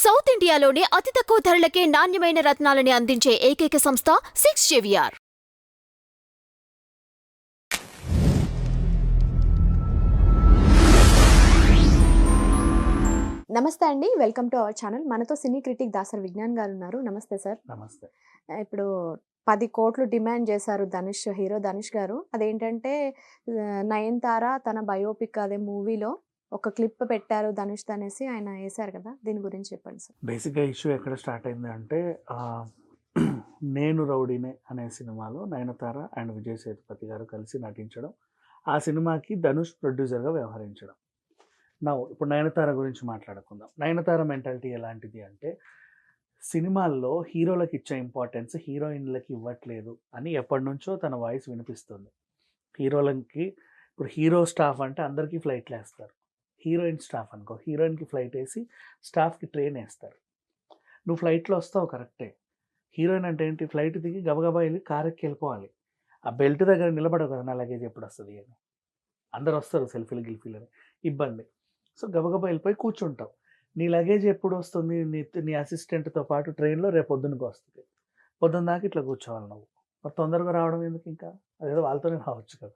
South ఇండియాలోనే అతి తక్కువ ధరలకే నాణ్యమైన రత్నాలని అందించే ఏకైక సంస్థ 6JVR. నమస్తే అండి, వెల్కమ్ టు అవర్ ఛానల్. మనతో సినీ క్రిటిక్ దాసరి విజ్ఞాన్ గారు ఉన్నారు. నమస్తే సార్. నమస్తే. ఇప్పుడు 10 కోట్లు డిమాండ్ చేశారు హీరో ధనుష్ గారు. అదేంటంటే నయనతార తన బయోపిక్ అదే మూవీలో ఒక క్లిప్ పెట్టారు ధనుష్ అనేసి ఆయన వేశారు కదా, దీని గురించి చెప్పండి సార్. బేసిక్గా ఇష్యూ ఎక్కడ స్టార్ట్ అయింది అంటే నేను రౌడీనే అనే సినిమాలో నయనతార అండ్ విజయ్ సేతుపతి గారు కలిసి నటించడం, ఆ సినిమాకి ధనుష్ ప్రొడ్యూసర్గా వ్యవహరించడం. ఇప్పుడు నయనతార గురించి మాట్లాడుకుందాం. నయనతార మెంటాలిటీ ఎలాంటిది అంటే, సినిమాల్లో హీరోలకు ఇచ్చే ఇంపార్టెన్స్ హీరోయిన్లకి ఇవ్వట్లేదు అని ఎప్పటి నుంచో తన వాయిస్ వినిపిస్తుంది. హీరోలకి ఇప్పుడు హీరో స్టాఫ్ అంటే అందరికీ ఫ్లైట్లు వేస్తారు, హీరోయిన్ స్టాఫ్ అనుకో హీరోయిన్కి ఫ్లైట్ వేసి స్టాఫ్కి ట్రైన్ వేస్తారు. నువ్వు ఫ్లైట్లో వస్తావు కరెక్టే, హీరోయిన్ అంటే ఏంటి, ఫ్లైట్ దిగి గబగబా వెళ్ళి కార్ ఎక్కి వెళ్ళిపోవాలి. ఆ బెల్ట్ దగ్గర నిలబడవు కదా, నా లగేజ్ ఎప్పుడు వస్తుంది అని. అందరు వస్తారు సెల్ఫీలు గిల్ఫీలు అని, ఇబ్బంది. సో గబగబా వెళ్ళిపోయి కూర్చుంటావు. నీ లగేజ్ ఎప్పుడు వస్తుంది, నీ అసిస్టెంట్తో పాటు ట్రైన్లో రేపు పొద్దునకి వస్తుంది. పొద్దున్న దాకా ఇట్లా కూర్చోవాలి నువ్వు. మరి తొందరగా రావడం ఎందుకు, ఇంకా అదేదో వాళ్ళతోనే రావచ్చు కదా.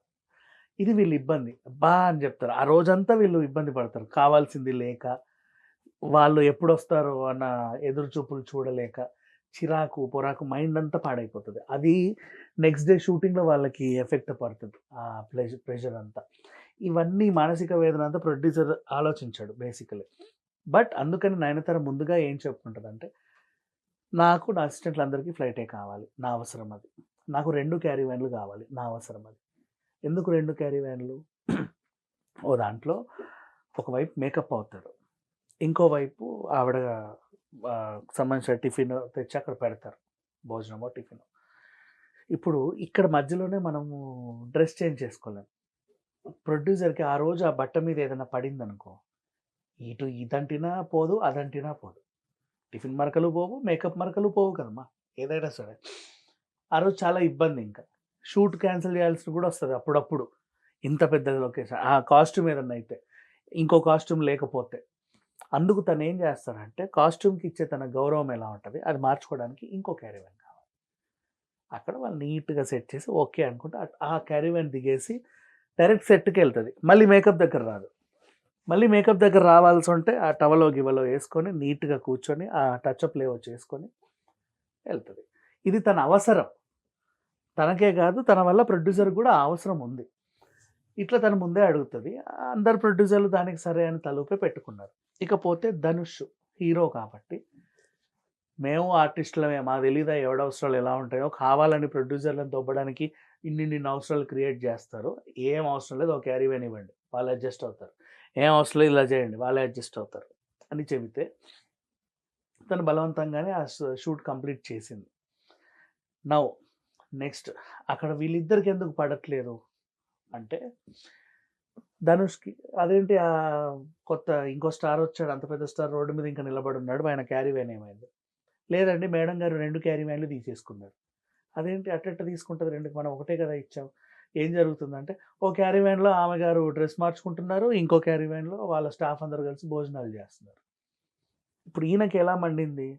ఇది వీళ్ళు ఇబ్బంది బా అని చెప్తారు. ఆ రోజంతా వీళ్ళు ఇబ్బంది పడతారు, కావాల్సింది లేక, వాళ్ళు ఎప్పుడు వస్తారో అన్న ఎదురు చూపులు చూడలేక, చిరాకు పొరాకు, మైండ్ అంతా పాడైపోతుంది. అది నెక్స్ట్ డే షూటింగ్లో వాళ్ళకి ఎఫెక్ట్ పడుతుంది, ఆ ప్రెషర్ అంతా. ఇవన్నీ మానసిక వేదన అంతా ప్రొడ్యూసర్ ఆలోచించాడు బేసికలీ. బట్ అందుకని నయనతార ముందుగా ఏం చెప్పుకుంటుంది అంటే, నాకు నా అసిస్టెంట్లందరికీ ఫ్లైటే కావాలి, నా అవసరం అది. నాకు 2 క్యారీ వ్యాన్లు కావాలి, నా అవసరం అది. ఎందుకు 2 క్యారీ వ్యాన్లు? ఓ దాంట్లో ఒకవైపు మేకప్ అవుతాడు, ఇంకోవైపు ఆవిడ సంబంధించిన టిఫిన్ తెచ్చి అక్కడ పెడతారు, భోజనమో టిఫిన్. ఇప్పుడు ఇక్కడ మధ్యలోనే మనము డ్రెస్ చేంజ్ చేసుకోలేము. ప్రొడ్యూసర్కి ఆ రోజు ఆ బట్ట మీద ఏదైనా పడింది అనుకో, ఇటు ఇదంటినా పోదు, అదంటినా పోదు. టిఫిన్ మరకలు పోవు, మేకప్ మరకలు పోవు కదమ్మా, ఏదైనా సరే. ఆ రోజు చాలా ఇబ్బంది. ఇంకా షూట్ క్యాన్సిల్ చేయాల్సి కూడా వస్తుంది అప్పుడప్పుడు, ఇంత పెద్ద లొకేషన్. ఆ కాస్ట్యూమ్ ఏదన్నా అయితే, ఇంకో కాస్ట్యూమ్ లేకపోతే. అందుకు తను ఏం చేస్తాడంటే, కాస్ట్యూమ్కి ఇచ్చే తన గౌరవం ఎలా ఉంటుంది అది మార్చుకోవడానికి ఇంకో క్యారీవ్యాన్ కావాలి. అక్కడ వాళ్ళు నీట్గా సెట్ చేసి ఓకే అనుకుంటే ఆ క్యారీవ్యాన్ దిగేసి డైరెక్ట్ సెట్కి వెళ్తుంది. మళ్ళీ మేకప్ దగ్గర రాదు. మళ్ళీ మేకప్ దగ్గర రావాల్సి ఉంటే ఆ టవలో గివలో వేసుకొని నీట్గా కూర్చొని ఆ టచ్అప్ లేవో చేసుకొని వెళ్తుంది. ఇది తన అవసరం, తనకే కాదు తన వల్ల ప్రొడ్యూసర్ కూడా అవసరం ఉంది. ఇట్లా తను ముందే అడుగుతుంది. అందరు ప్రొడ్యూసర్లు దానికి సరే అని తలూపే పెట్టుకున్నారు. ఇకపోతే ధనుష్ హీరో కాబట్టి, మేము ఆర్టిస్టులమే, మా తెలీదా ఎవడవసరాలు ఎలా ఉంటాయో, కావాలని ప్రొడ్యూసర్లను దొబ్బడానికి ఇన్ని అవసరాలు క్రియేట్ చేస్తారు. ఏం అవసరం లేదు, ఒక క్యారీవ్యాన్ ఇవ్వండి, వాళ్ళు అడ్జస్ట్ అవుతారు. ఏం అవసరం లేదు, ఇలా చేయండి, వాళ్ళే అడ్జస్ట్ అవుతారు అని చెబితే తను బలవంతంగానే ఆ షూట్ కంప్లీట్ చేసింది. నెక్స్ట్ అక్కడ వీళ్ళిద్దరికి ఎందుకు పడట్లేదు అంటే, ధనుష్కి అదేంటి కొత్త ఇంకో స్టార్ వచ్చాడు, అంత పెద్ద స్టార్ రోడ్డు మీద ఇంకా నిలబడి ఉన్నాడు, ఆయన క్యారీవ్యాన్ ఏమైంది? లేదండి మేడం గారు 2 క్యారీవ్యాన్లు తీసేసుకున్నారు. అదేంటి అట్ట తీసుకుంటుంది, 2 మనం ఒకటే కదా ఇచ్చాం. ఏం జరుగుతుందంటే, ఓ క్యారీవ్యాన్లో ఆమె గారు డ్రెస్ మార్చుకుంటున్నారు, ఇంకో క్యారీవ్యాన్లో వాళ్ళ స్టాఫ్ అందరూ కలిసి భోజనాలు చేస్తున్నారు. ఇప్పుడు ఈయనకి ఎలా మండింది,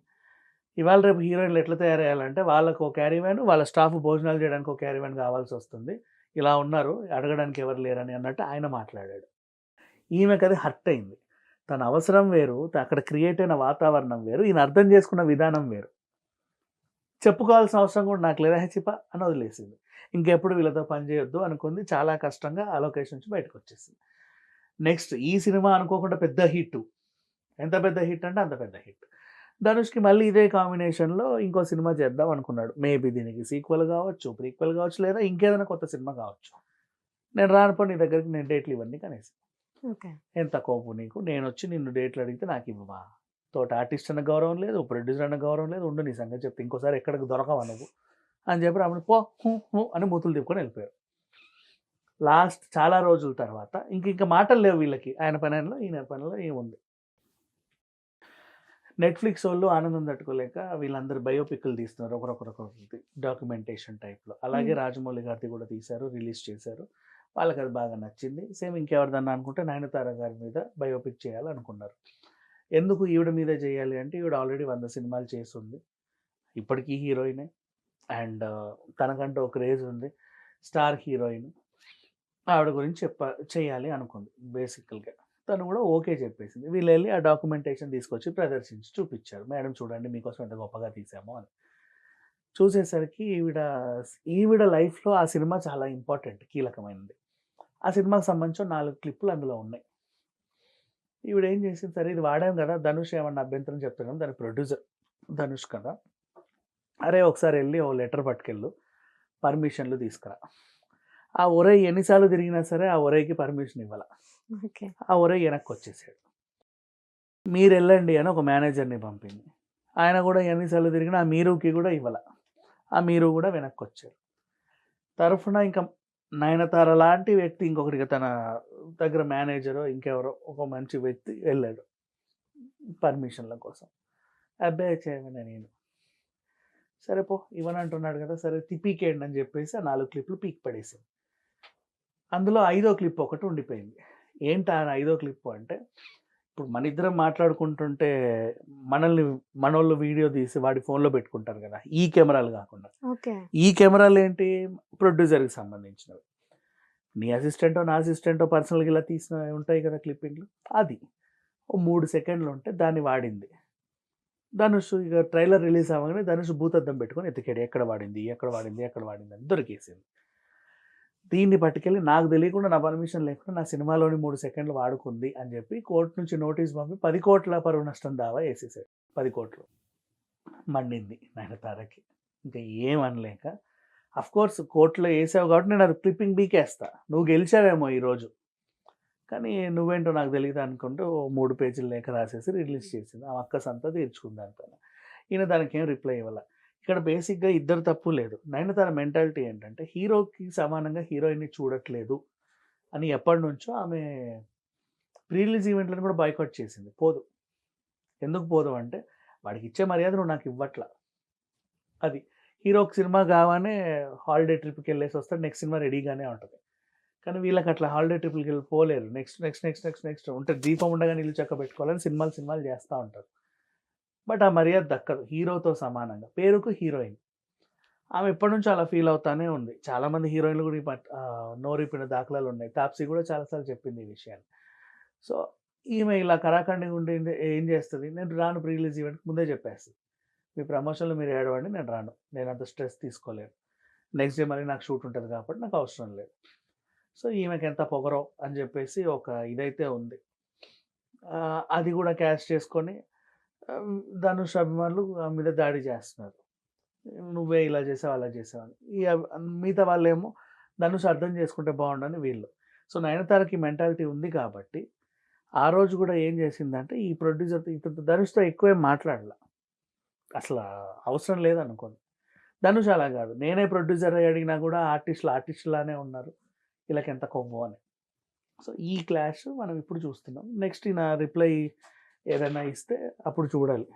ఇవాళ రేపు హీరోయిన్లు ఎట్లా తయారయ్యాలంటే, వాళ్ళకు ఒక క్యారీవ్యాన్, వాళ్ళ స్టాఫ్ భోజనాలు చేయడానికి ఒక క్యారీవ్యాన్ కావాల్సి వస్తుంది, ఇలా ఉన్నారు అడగడానికి ఎవరు లేరని అన్నట్టు ఆయన మాట్లాడాడు. ఈమెకు అది హర్ట్ అయింది. తన అవసరం వేరు, అక్కడ క్రియేట్ అయిన వాతావరణం వేరు, ఈయన అర్థం చేసుకున్న విధానం వేరు. చెప్పుకోవాల్సిన అవసరం కూడా నాకు లేదా హెచ్చిప అని వదిలేసింది. ఇంకెప్పుడు వీళ్ళతో పని చేయొద్దు అనుకుంది. చాలా కష్టంగా ఆ లొకేషన్ నుంచి బయటకు వచ్చేసింది. నెక్స్ట్ ఈ సినిమా అనుకోకుండా పెద్ద హిట్. ఎంత పెద్ద హిట్ అంటే అంత పెద్ద హిట్. ధనుష్కి మళ్ళీ ఇదే కాంబినేషన్లో ఇంకో సినిమా చేద్దాం అనుకున్నాడు. మేబీ దీనికి సీక్వెల్ కావచ్చు, ప్రీక్వెల్ కావచ్చు, లేదా ఇంకేదైనా కొత్త సినిమా కావచ్చు. నేను రానుపో నీ దగ్గరికి, నేను డేట్లు ఇవన్నీ కనేసి. ఎంత కోపం నీకు, నేను వచ్చి నిన్ను డేట్లు అడిగితే నాకు ఇవ్వవా? తోటి ఆర్టిస్ట్ అన్న గౌరవం లేదు, ప్రొడ్యూసర్ అన్న గౌరవం లేదు, ఉండు నీ సంగతి చెప్తే ఇంకోసారి ఎక్కడికి దొరకవా నువ్వు అని చెప్పి రాముడు పో అని మూతులు తిప్పుకొని వెళ్ళిపోయారు. లాస్ట్ చాలా రోజుల తర్వాత ఇంక మాటలు లేవు వీళ్ళకి, ఆయన పనిలో ఈయన పనిలో ఏముంది. నెట్ఫ్లిక్స్ వాళ్ళు ఆనందం తట్టుకోలేక వీళ్ళందరూ బయోపిక్లు తీస్తున్నారు, ఒకరొకరికి డాక్యుమెంటేషన్ టైప్లో. అలాగే రాజమౌళి గారిది కూడా తీశారు, రిలీజ్ చేశారు. వాళ్ళకి అది బాగా నచ్చింది. సేమ్ ఇంకెవరిదన్నా అనుకుంటే నయనతార గారి మీద బయోపిక్ చేయాలనుకున్నారు. ఎందుకు ఈవిడ మీదే చేయాలి అంటే ఈవిడ ఆల్రెడీ 100 సినిమాలు చేసుంది. ఇప్పటికీ హీరోయినే. అండ్ తనకంటూ ఒక క్రేజ్ ఉంది. Star heroine. ఆవిడ గురించి చేయాలి అనుకుంది బేసికల్‌గా. తను కూడా ఓకే చెప్పేసింది. వీళ్ళెళ్ళి ఆ డాక్యుమెంటేషన్ తీసుకొచ్చి ప్రదర్శించి చూపిచ్చారు. మేడం చూడండి మీకోసం ఎంత గొప్పగా తీసామో అని. చూసేసరికి ఈవిడ లైఫ్‌లో ఆ సినిమా చాలా ఇంపార్టెంట్, కీలకమైనది. ఆ సినిమాకి సంబంధించిన 4 క్లిప్పులు అందులో ఉన్నాయి. ఈవిడ ఏం చేసింది, సరే ఇది వాడాం కదా! ధనుష్ ఏమన్నా అభ్యంతరం చెప్తాడని దాని ప్రొడ్యూసర్ ధనుష్ కదా! అరే ఒకసారి ఎళ్లి ఓ లెటర్ పట్టుకెళ్ళు, పర్మిషన్‌లు తీసుకురా. ఆ ఒరేయ్ ఎన్ని సార్లు తిరిగినా సరే ఆ ఒరేయ్‌కి పర్మిషన్ ఇవ్వల. ఓకే. ఆ ఒరేయ్ వెనక్కొచ్చేసాడు. మీరెళ్ళండి అని ఒక మేనేజర్‌ని పంపింది. ఆయన కూడా ఎన్ని సార్లు తిరిగినా ఆ మీరుకి కూడా ఇవ్వల. ఆ మీరు కూడా వెనక్కొచ్చారు. తరఫున ఇంకా నయనతార లాంటి వ్యక్తి ఇంకొకటిగా తన దగ్గర మేనేజరో ఇంకెవరో ఒక మంచి వ్యక్తి వెళ్ళాడు పర్మిషన్‌ల కోసం. అబ్బాయి చేయమని నేను. సరే పో ఇవ్వనంటున్నాడు కదా! సరే పీకేయండి అని చెప్పేసి ఆ 4 క్లిప్‌లు పీకి పడేసాం. అందులో ఐదో క్లిప్ ఒకటి ఉండిపోయింది. ఏంటా ఐదో క్లిప్ అంటే, ఇప్పుడు మనిద్దరం మాట్లాడుకుంటుంటే మనోళ్ళు వీడియో తీసి వాడి ఫోన్‌లో పెట్టుకుంటారు కదా! ఈ కెమెరాలు కాకుండా. ఓకే. ఈ కెమెరాలు ఏంటి, ప్రొడ్యూసర్‌కి సంబంధించినవి. నీ అసిస్టెంటో, నా అసిస్టెంటో పర్సనల్‌గా ఇలా తీసినవి ఉంటాయి కదా క్లిప్పింగ్‌లు. అది. ఓ 3 సెకండ్లు ఉంటే దాన్ని వాడింది. ధనుష్ ఇక ట్రైలర్ రిలీజ్ అవ్వగానే ధనుష్ భూతద్దం పెట్టుకొని ఎతికాడు. ఎక్కడ వాడింది? ఎక్కడ వాడింది? ఎక్కడ వాడింది? అని దొరికేసింది. దీన్ని పట్టుకెళ్ళి నాకు తెలియకుండా నా పర్మిషన్ లేకుండా నా సినిమాలోని 3 సెకండ్లు వాడుకుంది అని చెప్పి కోర్ట్ నుంచి నోటీస్ పంపి 10,00,00,000 పరువు నష్టం దావా ఏసేసాడు. 10,00,00,000 మండింది నయనతారకి. ఇంకా ఏమనలేక అఫ్‌కోర్స్ కోర్ట్‌లో ఏసావు కాబట్టి నేను అది క్లిప్పింగ్ పీకేస్తా. నువ్వు గెలిచావేమో ఈరోజు. కానీ నువ్వేంటో నాకు తెలీదు అనుకుంటూ ఓ 3 పేజీల లేఖ రాసేసి రిలీజ్ చేసింది. ఆ అక్క సంతా తీర్చుకుంది దానిపైన. ఈయన దానికేం రిప్లై ఇవ్వల. ఇక్కడ బేసిక్‌గా ఇద్దరి తప్పు లేదు. నయనతార మెంటాలిటీ ఏంటంటే హీరోకి సమానంగా హీరోయిన్‌ని చూడట్లేదు అని ఎప్పటినుంచో ఆమె ప్రీ రిలీజ్ ఈవెంట్‌లను కూడా బాయ్‌కాట్ చేసింది. పోదు. ఎందుకు పోదు అంటే వాడికిచ్చే మర్యాద నువ్వు నాకు ఇవ్వట్ల. అది. హీరోకి సినిమా కాగానే హాలిడే ట్రిప్‌కెళ్ళేసి వస్తాడు. నెక్స్ట్ సినిమా రెడీగానే ఉంటది. కానీ వీళ్ళకి అట్లా హాలిడే ట్రిప్‌లకెళ్ళి పోలేరు. నెక్స్ట్ ఉంటే దీపం ఉండగానే ఇల్లు చక్కబెట్టుకోవాలని సినిమాలు చేస్తా ఉంటారు. బట్ ఆ మర్యాద దక్కదు. హీరోతో సమానంగా. పేరుకు హీరోయిన్. ఆమె ఎప్పటినుంచో అలా ఫీల్ అవుతానే ఉంది. చాలామంది హీరోయిన్‌లు కూడా నోరిప్పిన దాఖలాలున్నాయి. తాప్సీ కూడా చాలా సార్లు చెప్పింది ఈ విషయాన్ని. సో, ఈమె ఇలా కరాకండిగా ఉండి ఏం చేస్తది, నేను రాను ప్రీ రిలీజ్ ఈవెంట్‌కి ముందే చెప్పేస్తది. మీ ప్రమోషన్‌లో మీరు ఏడవండి నేను రాను. నేనంత స్ట్రెస్ తీసుకోలేను. నెక్స్ట్ డే మళ్ళీ నాకు షూట్ ఉంటది కాబట్టి నాకు అవసరం లేదు. సో, ఈమెకెంత పొగరో అని చెప్పేసి ఒక ఇదైతే ఉంది. అది కూడా క్యాష్ చేసుకొని ధనుష్ అభిమానులు ఆమె మీద దాడి చేస్తున్నారు. నువ్వే ఇలా చేసావు, అలా చేసావు అని. మిగతా వాళ్ళేమో ధనుష్ అర్థం చేసుకుంటే బాగుండని వీళ్ళు. సో, నయనతారకి మెంటాలిటీ ఉంది కాబట్టి, ఆ రోజు కూడా ఏం చేసిందంటే, ఈ ప్రొడ్యూసర్‌తో ఇతనితో ధనుష్‌తో ఎక్కువేం మాట్లాడల. అసల అవసరం లేదనుకుంది. ధనుష్ అలా కాదు. నేనే ప్రొడ్యూసర్ అయ్యి అడిగినా కూడా ఆర్టిస్టులానే ఉన్నారు. వీళ్ళకెంత కొవ్వు అని. సో, ఈ క్లాష్ మనం ఇప్పుడు చూస్తున్నాం. నెక్స్ట్ ఈయన రిప్లై ఏదైనా ఇస్తే అప్పుడు చూడాలి.